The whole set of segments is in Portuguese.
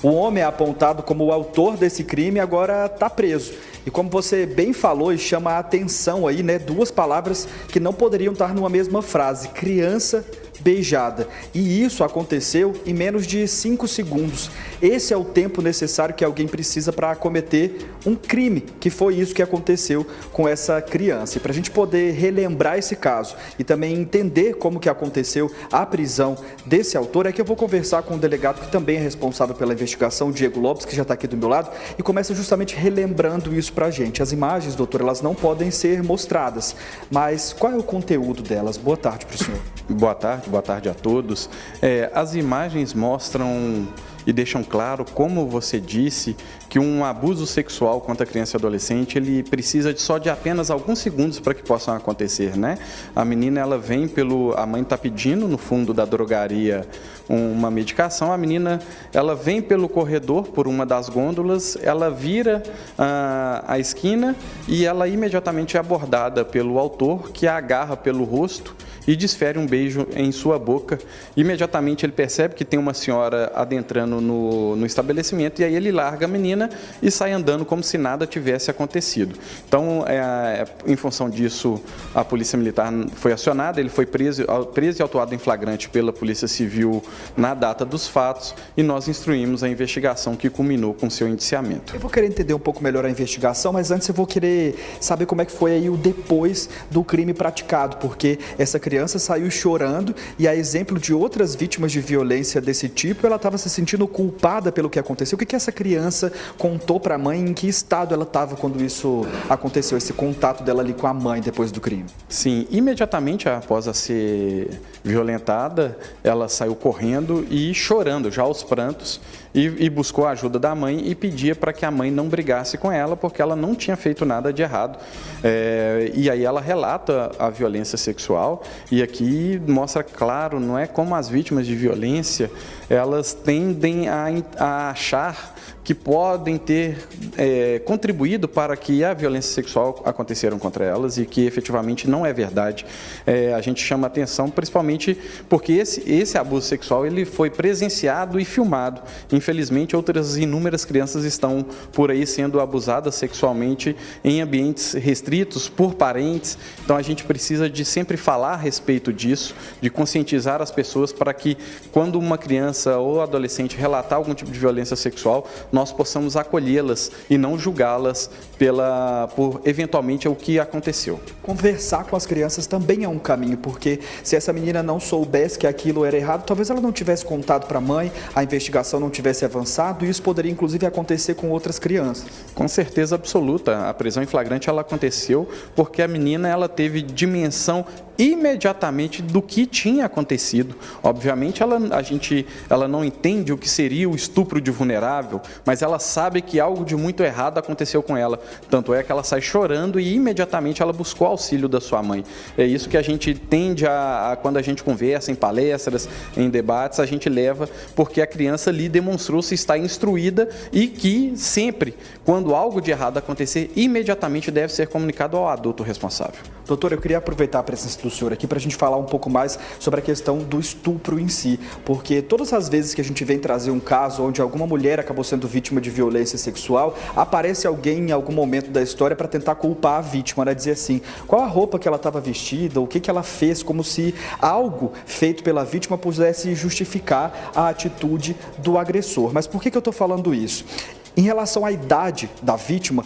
O homem é apontado como o autor desse crime e agora está preso. E como você bem falou e chama a atenção aí, né, duas palavras que não poderiam estar numa mesma frase: criança beijada. E isso aconteceu em menos de 5 segundos. Esse é o tempo necessário que alguém precisa para cometer um crime, que foi isso que aconteceu com essa criança. E para a gente poder relembrar esse caso e também entender como que aconteceu a prisão desse autor, é que eu vou conversar com o delegado que também é responsável pela investigação, Diego Lopes, que já está aqui do meu lado, e começa justamente relembrando isso para a gente. As imagens, doutor, elas não podem ser mostradas, mas qual é o conteúdo delas? Boa tarde para o senhor. Boa tarde a todos. As imagens mostram e deixam claro, como você disse, que um abuso sexual contra criança e adolescente, ele precisa só de apenas alguns segundos para que possam acontecer, né? A menina, ela vem a mãe está pedindo no fundo da drogaria uma medicação, a menina, ela vem pelo corredor, por uma das gôndolas, ela vira a esquina e ela imediatamente é abordada pelo autor, que a agarra pelo rosto e desfere um beijo em sua boca. Imediatamente ele percebe que tem uma senhora adentrando no estabelecimento e aí ele larga a menina e sai andando como se nada tivesse acontecido. Então, em função disso, a Polícia Militar foi acionada, ele foi preso e autuado em flagrante pela Polícia Civil na data dos fatos e nós instruímos a investigação que culminou com seu indiciamento. Eu vou querer entender um pouco melhor a investigação, mas antes eu vou querer saber como é que foi aí o depois do crime praticado, porque essa criança saiu chorando e, a exemplo de outras vítimas de violência desse tipo, ela estava se sentindo culpada pelo que aconteceu. O que essa criança contou para a mãe? Em que estado ela estava quando isso aconteceu, esse contato dela ali com a mãe depois do crime? Sim, imediatamente após a ser violentada, ela saiu correndo e chorando já aos prantos e buscou a ajuda da mãe e pedia para que a mãe não brigasse com ela, porque ela não tinha feito nada de errado. E aí ela relata a violência sexual e aqui mostra claro, não é como as vítimas de violência, elas tendem a achar que podem ter contribuído para que a violência sexual aconteceram contra elas e que efetivamente não é verdade. A gente chama atenção principalmente porque esse abuso sexual ele foi presenciado e filmado. Infelizmente, outras inúmeras crianças estão por aí sendo abusadas sexualmente em ambientes restritos por parentes. Então a gente precisa de sempre falar a respeito disso, de conscientizar as pessoas para que quando uma criança ou adolescente relatar algum tipo de violência sexual, nós possamos acolhê-las e não julgá-las por eventualmente o que aconteceu. Conversar com as crianças também é um caminho, porque se essa menina não soubesse que aquilo era errado, talvez ela não tivesse contado para a mãe, a investigação não tivesse avançado e isso poderia inclusive acontecer com outras crianças. Com certeza absoluta. A prisão em flagrante ela aconteceu porque a menina ela teve dimensão imediatamente do que tinha acontecido. Obviamente ela não entende o que seria o estupro de vulnerável, mas ela sabe que algo de muito errado aconteceu com ela. Tanto é que ela sai chorando e imediatamente ela buscou auxílio da sua mãe. É isso que a gente tende quando a gente conversa em palestras, em debates, a gente leva porque a criança ali demonstrou-se estar instruída e que sempre, quando algo de errado acontecer, imediatamente deve ser comunicado ao adulto responsável. Doutor, eu queria aproveitar a presença do senhor aqui para a gente falar um pouco mais sobre a questão do estupro em si, porque todas as vezes que a gente vem trazer um caso onde alguma mulher acabou sendo vítima de violência sexual, aparece alguém em algum momento da história para tentar culpar a vítima, né? Dizer assim, qual a roupa que ela estava vestida, o que ela fez, como se algo feito pela vítima pudesse justificar a atitude do agressor. Mas por que eu estou falando isso? Em relação à idade da vítima,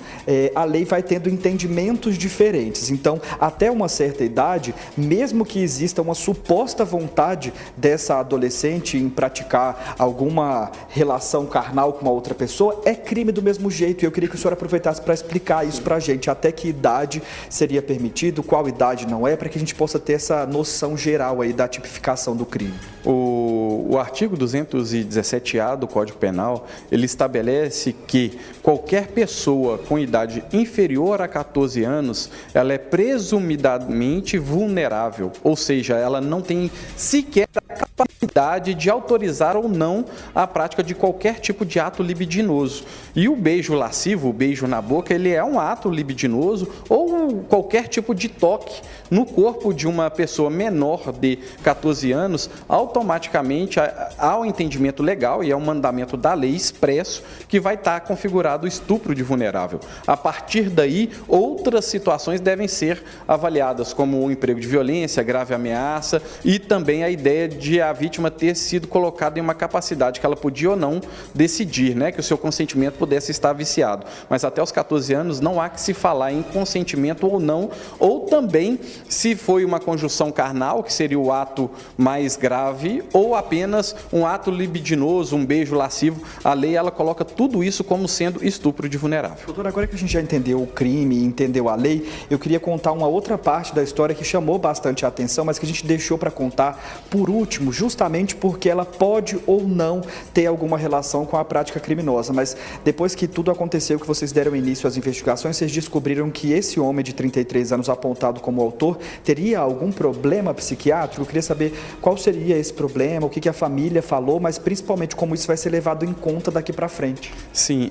a lei vai tendo entendimentos diferentes. Então, até uma certa idade, mesmo que exista uma suposta vontade dessa adolescente em praticar alguma relação carnal com uma outra pessoa, é crime do mesmo jeito. E eu queria que o senhor aproveitasse para explicar isso para a gente. Até que idade seria permitido, qual idade não é, para que a gente possa ter essa noção geral aí da tipificação do crime. O artigo 217-A do Código Penal, ele estabelece que qualquer pessoa com idade inferior a 14 anos, ela é presumidamente vulnerável, ou seja, ela não tem sequer a capacidade necessidade de autorizar ou não a prática de qualquer tipo de ato libidinoso. E o beijo lascivo, o beijo na boca, ele é um ato libidinoso ou qualquer tipo de toque no corpo de uma pessoa menor de 14 anos, automaticamente há um entendimento legal e é um mandamento da lei expresso que vai estar configurado o estupro de vulnerável. A partir daí, outras situações devem ser avaliadas, como o emprego de violência, grave ameaça e também a ideia de a vítima ter sido colocada em uma capacidade que ela podia ou não decidir, né, que o seu consentimento pudesse estar viciado. Mas até os 14 anos não há que se falar em consentimento ou não, ou também se foi uma conjunção carnal, que seria o ato mais grave, ou apenas um ato libidinoso, um beijo lascivo. A lei, ela coloca tudo isso como sendo estupro de vulnerável. Doutor, agora que a gente já entendeu o crime, entendeu a lei, eu queria contar uma outra parte da história que chamou bastante a atenção, mas que a gente deixou para contar por último, justamente porque ela pode ou não ter alguma relação com a prática criminosa. Mas depois que tudo aconteceu, que vocês deram início às investigações, vocês descobriram que esse homem de 33 anos apontado como autor teria algum problema psiquiátrico. Eu queria saber qual seria esse problema, o que a família falou, mas principalmente como isso vai ser levado em conta daqui para frente. Sim,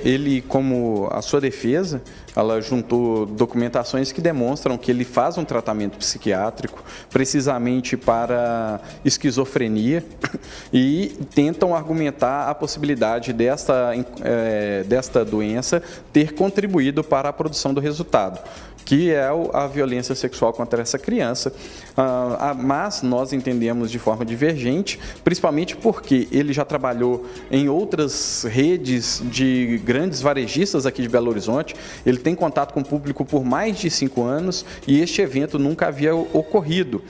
ele, como a sua defesa, ela juntou documentações que demonstram que ele faz um tratamento psiquiátrico precisamente para esquizofrenia e tentam argumentar a possibilidade desta doença ter contribuído para a produção do resultado, que é a violência sexual contra essa criança. Mas nós entendemos de forma divergente, principalmente porque ele já trabalhou em outras redes de grandes varejistas aqui de Belo Horizonte, ele tem contato com o público por mais de 5 anos e este evento nunca havia ocorrido.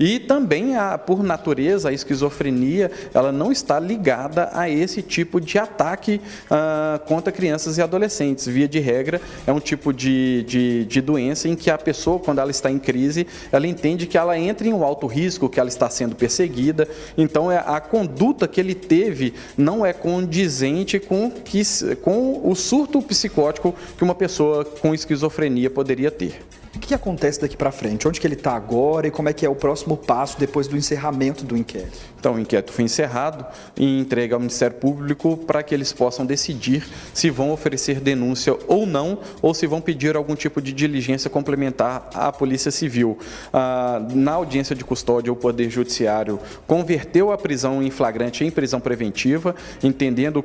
E também, por natureza, a esquizofrenia, ela não está ligada a esse tipo de ataque contra crianças e adolescentes. Via de regra, é um tipo de doença em que a pessoa, quando ela está em crise, ela entende que ela entra em um alto risco, que ela está sendo perseguida. Então, a conduta que ele teve não é condizente com o surto psicótico que uma pessoa com esquizofrenia poderia ter. O que acontece daqui para frente? Onde que ele está agora e como é que é o próximo passo depois do encerramento do inquérito? Então, o inquérito foi encerrado e entregue ao Ministério Público para que eles possam decidir se vão oferecer denúncia ou não, ou se vão pedir algum tipo de diligência complementar à Polícia Civil. Na audiência de custódia, o Poder Judiciário converteu a prisão em flagrante em prisão preventiva, entendendo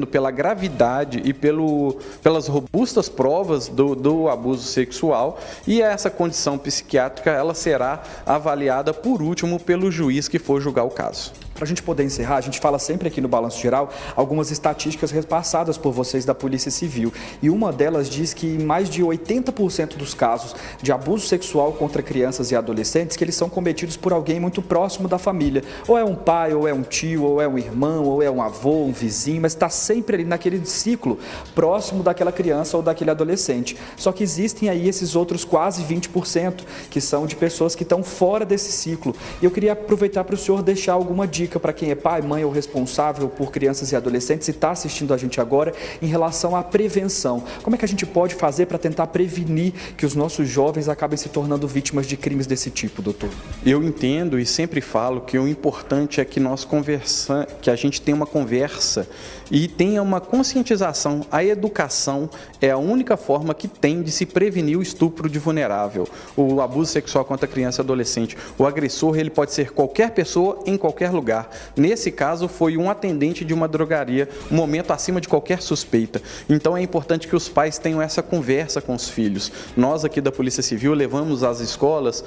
pela gravidade e pelas robustas provas do abuso sexual, e essa condição psiquiátrica ela será avaliada por último pelo juiz que for julgar o caso. Para a gente poder encerrar, a gente fala sempre aqui no Balanço Geral algumas estatísticas repassadas por vocês da Polícia Civil. E uma delas diz que em mais de 80% dos casos de abuso sexual contra crianças e adolescentes, que eles são cometidos por alguém muito próximo da família. Ou é um pai, ou é um tio, ou é um irmão, ou é um avô, um vizinho, mas está sempre ali naquele ciclo próximo daquela criança ou daquele adolescente. Só que existem aí esses outros quase 20% que são de pessoas que estão fora desse ciclo. E eu queria aproveitar para o senhor deixar alguma dica para quem é pai, mãe ou responsável por crianças e adolescentes e está assistindo a gente agora em relação à prevenção. Como é que a gente pode fazer para tentar prevenir que os nossos jovens acabem se tornando vítimas de crimes desse tipo, doutor? Eu entendo e sempre falo que o importante é que que a gente tenha uma conversa e tenha uma conscientização. A educação é a única forma que tem de se prevenir o estupro de vulnerável, o abuso sexual contra criança e adolescente. O agressor, ele pode ser qualquer pessoa em qualquer lugar. Nesse caso, foi um atendente de uma drogaria, um momento acima de qualquer suspeita. Então, é importante que os pais tenham essa conversa com os filhos. Nós aqui da Polícia Civil levamos às escolas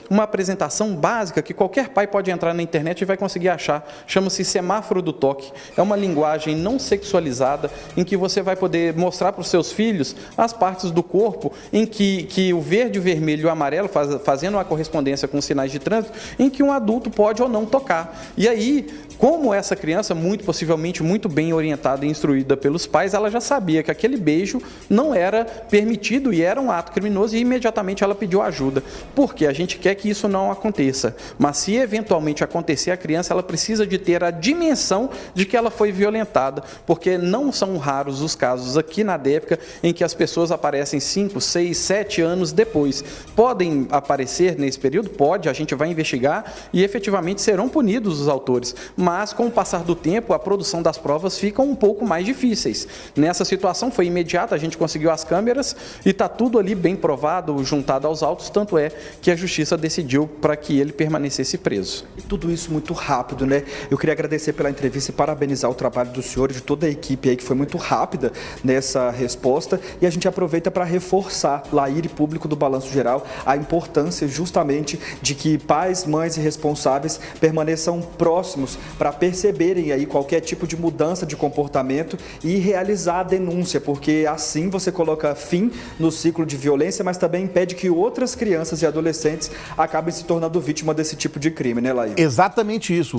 uma apresentação básica que qualquer pai pode entrar na internet e vai conseguir achar. Chama-se semáforo do toque. É uma linguagem não sexualizada em que você vai poder mostrar para os seus filhos as partes do corpo em que o verde, o vermelho e o amarelo, fazendo uma correspondência com sinais de trânsito, em que um adulto pode ou não tocar. tocar. E aí, como essa criança, muito possivelmente muito bem orientada e instruída pelos pais, ela já sabia que aquele beijo não era permitido e era um ato criminoso, e imediatamente ela pediu ajuda. Porque a gente quer que isso não aconteça. Mas se eventualmente acontecer, a criança ela precisa de ter a dimensão de que ela foi violentada, porque não são raros os casos aqui na DEPCA em que as pessoas aparecem 5, 6, 7 anos depois. Podem aparecer nesse período? Pode, a gente vai investigar e efetivamente serão punidos os autores. Mas com o passar do tempo, a produção das provas fica um pouco mais difíceis. Nessa situação foi imediata, a gente conseguiu as câmeras e está tudo ali bem provado, juntado aos autos, tanto é que a justiça decidiu para que ele permanecesse preso. E tudo isso muito rápido, né? Eu queria agradecer pela entrevista e parabenizar o trabalho do senhor e de toda a equipe aí, que foi muito rápida nessa resposta, e a gente aproveita para reforçar, Laíre, público do Balanço Geral, a importância justamente de que pais, mães e responsáveis permaneçam próximos para perceberem aí qualquer tipo de mudança de comportamento e realizar a denúncia, porque assim você coloca fim no ciclo de violência, mas também impede que outras crianças e adolescentes acabem se tornando vítima desse tipo de crime, né, Laíre? Exatamente isso.